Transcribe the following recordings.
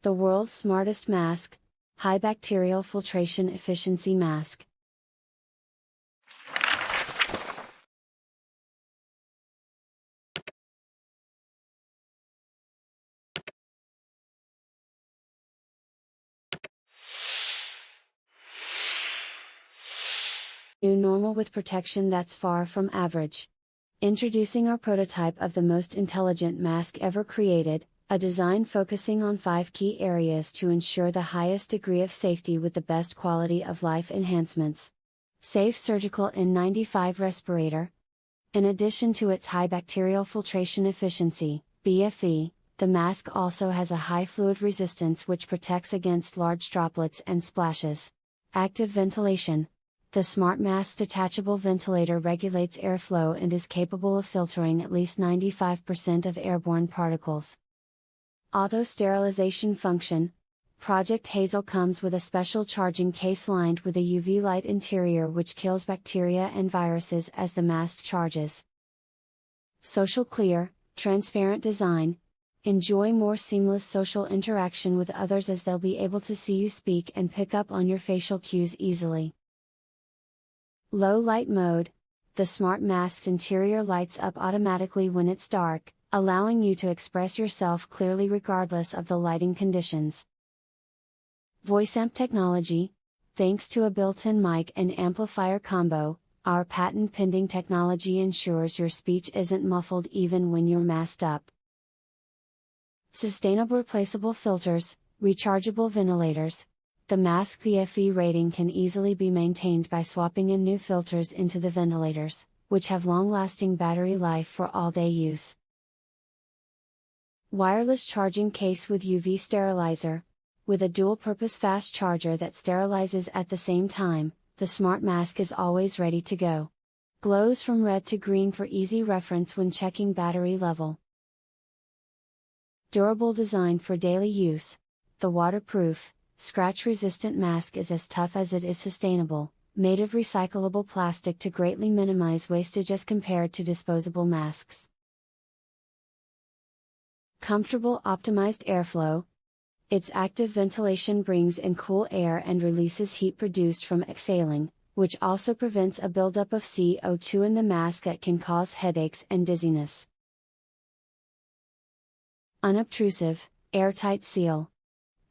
The world's smartest mask, high bacterial filtration efficiency mask. New normal with protection that's far from average. Introducing our prototype of the most intelligent mask ever created, a design focusing on 5 key areas to ensure the highest degree of safety with the best quality of life enhancements. Safe Surgical N95 Respirator. In addition to its high bacterial filtration efficiency, BFE, the mask also has a high fluid resistance which protects against large droplets and splashes. Active ventilation. The Smart Mask's detachable ventilator regulates airflow and is capable of filtering at least 95% of airborne particles. Auto-sterilization function. Project Hazel comes with a special charging case lined with a UV light interior which kills bacteria and viruses as the mask charges. Social Clear, transparent design. Enjoy more seamless social interaction with others as they'll be able to see you speak and pick up on your facial cues easily. Low light mode. The Smart Mask's interior lights up automatically when it's dark, allowing you to express yourself clearly regardless of the lighting conditions. VOICEAMP technology. Thanks to a built-in mic and amplifier combo, our patent-pending technology ensures your speech isn't muffled even when you're masked up. Sustainable replaceable filters, rechargeable ventilators. The mask BFE rating can easily be maintained by swapping in new filters into the ventilators, which have long-lasting battery life for all-day use. Wireless charging case with UV sterilizer. With a dual-purpose fast charger that sterilizes at the same time, the Smart Mask is always ready to go. Glows from red to green for easy reference when checking battery level. Durable design for daily use. The waterproof, scratch-resistant mask is as tough as it is sustainable, made of recyclable plastic to greatly minimize wastage as compared to disposable masks. Comfortable optimized airflow. Its active ventilation brings in cool air and releases heat produced from exhaling, which also prevents a buildup of CO2 in the mask that can cause headaches and dizziness. Unobtrusive, airtight seal.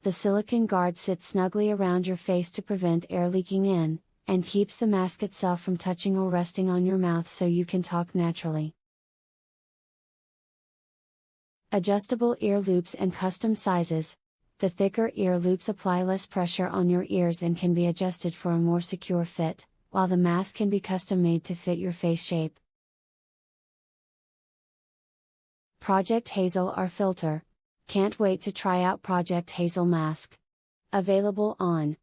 The silicone guard sits snugly around your face to prevent air leaking in, and keeps the mask itself from touching or resting on your mouth so you can talk naturally. Adjustable ear loops and custom sizes. The thicker ear loops apply less pressure on your ears and can be adjusted for a more secure fit, while the mask can be custom made to fit your face shape. Project Hazel R Filter. Can't wait to try out Project Hazel Mask. Available on